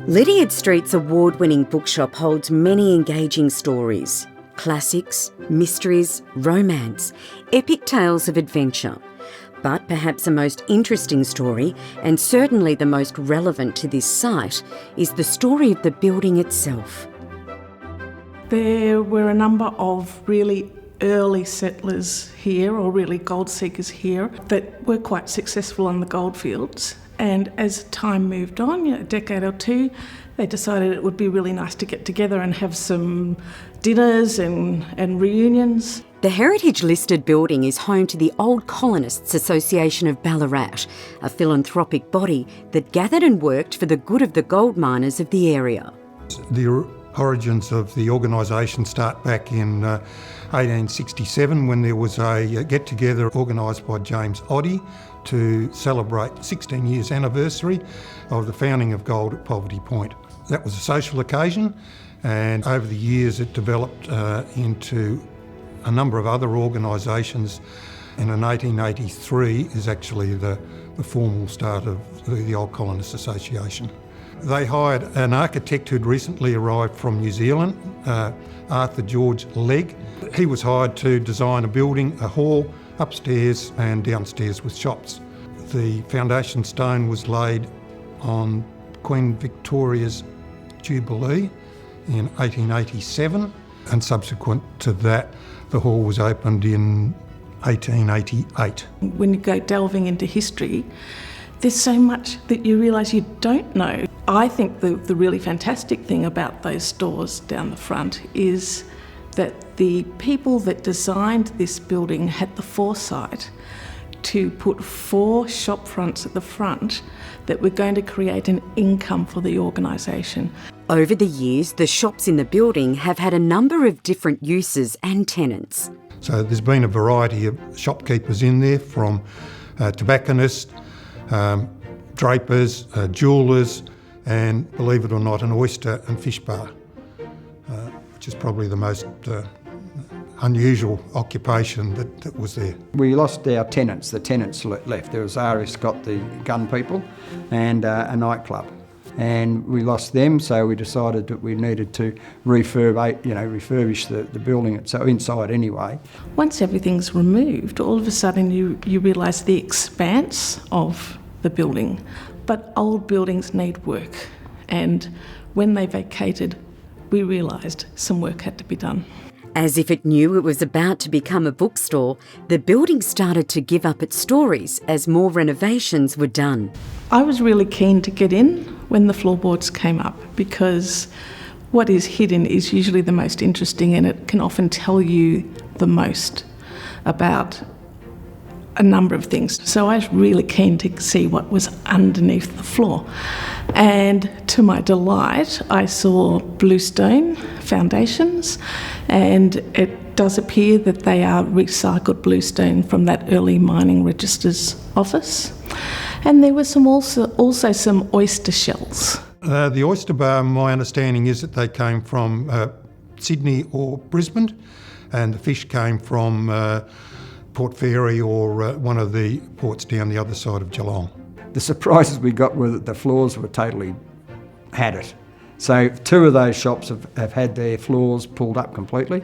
Lydiard Street's award-winning bookshop holds many engaging stories. Classics, mysteries, romance, epic tales of adventure. But perhaps the most interesting story, and certainly the most relevant to this site, is the story of the building itself. There were a number of really early settlers here, or really gold seekers here, that were quite successful on the goldfields. And as time moved on, a decade or two, they decided it would be really nice to get together and have some dinners and reunions. The heritage-listed building is home to the Old Colonists Association of Ballarat, a philanthropic body that gathered and worked for the good of the gold miners of the area. The origins of the organisation start back in 1867 when there was a get-together organised by James Oddie to celebrate the 16 years anniversary of the founding of gold at Poverty Point. That was a social occasion, and over the years it developed into a number of other organisations, and in 1883 is actually the formal start of the Old Colonists Association. They hired an architect who'd recently arrived from New Zealand, Arthur George Legg. He was hired to design a building, a hall, upstairs and downstairs with shops. The foundation stone was laid on Queen Victoria's Jubilee in 1887, and subsequent to that the hall was opened in 1888. When you go delving into history, there's so much that you realise you don't know. I think the really fantastic thing about those stores down the front is that the people that designed this building had the foresight to put 4 shop fronts at the front that were going to create an income for the organisation. Over the years, the shops in the building have had a number of different uses and tenants. So there's been a variety of shopkeepers in there, from tobacconists, drapers, jewellers, and believe it or not, an oyster and fish bar, which is probably the most unusual occupation that was there. We lost our tenants. The tenants left. There was R.S. Scott, the gun people, and a nightclub. And we lost them, so we decided that we needed to refurbish the building, so inside anyway. Once everything's removed, all of a sudden you realise the expanse of the building. But old buildings need work, and when they vacated, we realised some work had to be done. As if it knew it was about to become a bookstore, the building started to give up its stories as more renovations were done. I was really keen to get in when the floorboards came up, because what is hidden is usually the most interesting, and it can often tell you the most about a number of things. So I was really keen to see what was underneath the floor. And to my delight, I saw bluestone foundations, and it does appear that they are recycled bluestone from that early mining register's office. And there were also some oyster shells. The oyster bar, my understanding is that they came from Sydney or Brisbane, and the fish came from Port Fairy or one of the ports down the other side of Geelong. The surprises we got were that the floors were totally had it. So 2 of those shops have had their floors pulled up completely,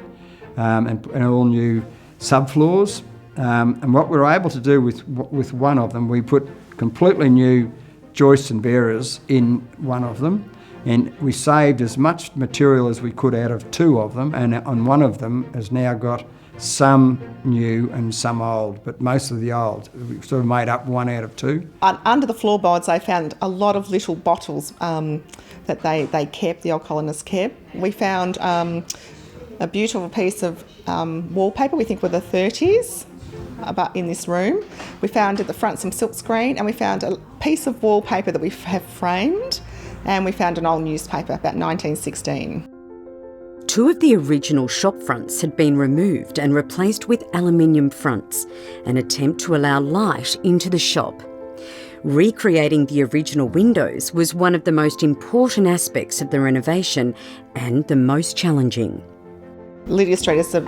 and all new subfloors. And what we were able to do with one of them, we put completely new joists and bearers in one of them, and we saved as much material as we could out of 2 of them, and on one of them has now got some new and some old, but most of the old. We sort of made up 1 out of 2. Under the floorboards, they found a lot of little bottles that they kept, the old colonists kept. We found a beautiful piece of wallpaper, we think were the 30s, about in this room. We found at the front some silk screen, and we found a piece of wallpaper that we have framed, and we found an old newspaper about 1916. 2 of the original shop fronts had been removed and replaced with aluminium fronts, an attempt to allow light into the shop. Recreating the original windows was one of the most important aspects of the renovation, and the most challenging. Lydia Street is the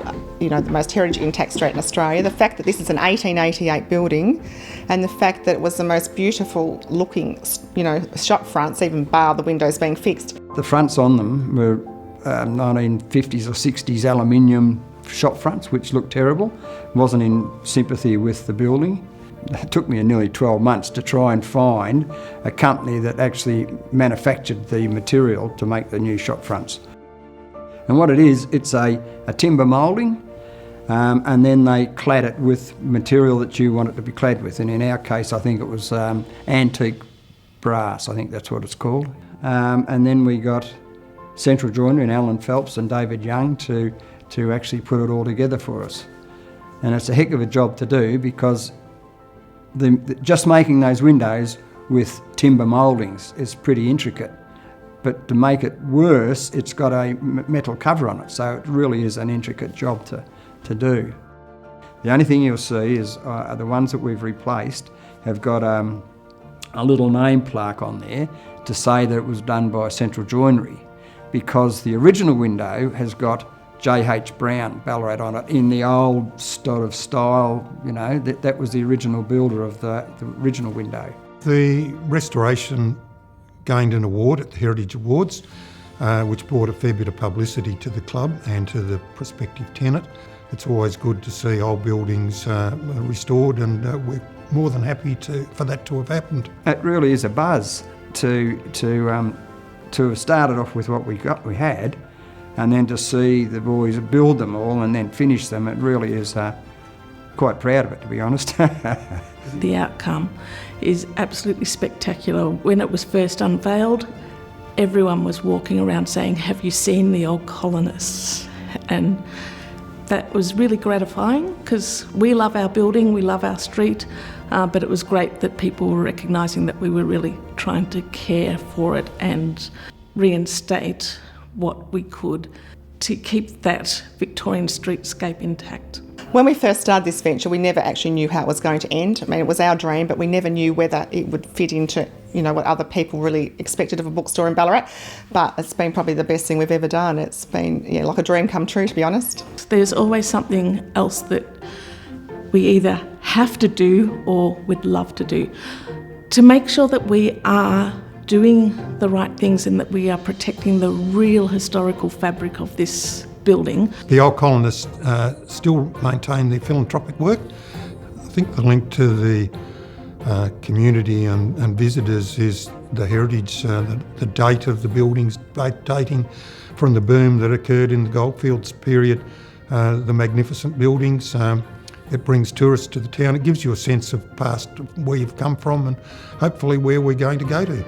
most heritage intact street in Australia. The fact that this is an 1888 building, and the fact that it was the most beautiful looking, shop fronts, even bar the windows being fixed. The fronts on them were 1950s or 60s aluminium shop fronts, which looked terrible. Wasn't in sympathy with the building. It took me nearly 12 months to try and find a company that actually manufactured the material to make the new shop fronts. And what it is, it's a timber moulding, and then they clad it with material that you want it to be clad with. And in our case, I think it was antique brass, I think that's what it's called. And then we got Central Joinery and Alan Phelps and David Young to actually put it all together for us. And it's a heck of a job to do, because just making those windows with timber mouldings is pretty intricate. But to make it worse, it's got a metal cover on it, so it really is an intricate job to do. The only thing you'll see is the ones that we've replaced have got a little name plaque on there to say that it was done by Central Joinery, because the original window has got J.H. Brown, Ballarat, on it in the old sort of style, that was the original builder of the original window. The restoration gained an award at the Heritage Awards, which brought a fair bit of publicity to the club and to the prospective tenant. It's always good to see old buildings restored, and we're more than happy for that to have happened. It really is a buzz to have started off with what we had, and then to see the boys build them all and then finish them. It really is quite proud of it, to be honest. The outcome is absolutely spectacular. When it was first unveiled, everyone was walking around saying, "Have you seen the old colonists?" And that was really gratifying, because we love our building, we love our street, but it was great that people were recognising that we were really trying to care for it and reinstate what we could to keep that Victorian streetscape intact. When we first started this venture, we never actually knew how it was going to end. I mean, it was our dream, but we never knew whether it would fit into, what other people really expected of a bookstore in Ballarat. But it's been probably the best thing we've ever done. It's been, like a dream come true, to be honest. There's always something else that we either have to do or would love to do to make sure that we are doing the right things and that we are protecting the real historical fabric of this building. The old colonists still maintain their philanthropic work. I think the link to the community and visitors is the heritage, the date of the buildings, dating from the boom that occurred in the Goldfields period, the magnificent buildings. It brings tourists to the town. It gives you a sense of past, where you've come from, and hopefully where we're going to go to.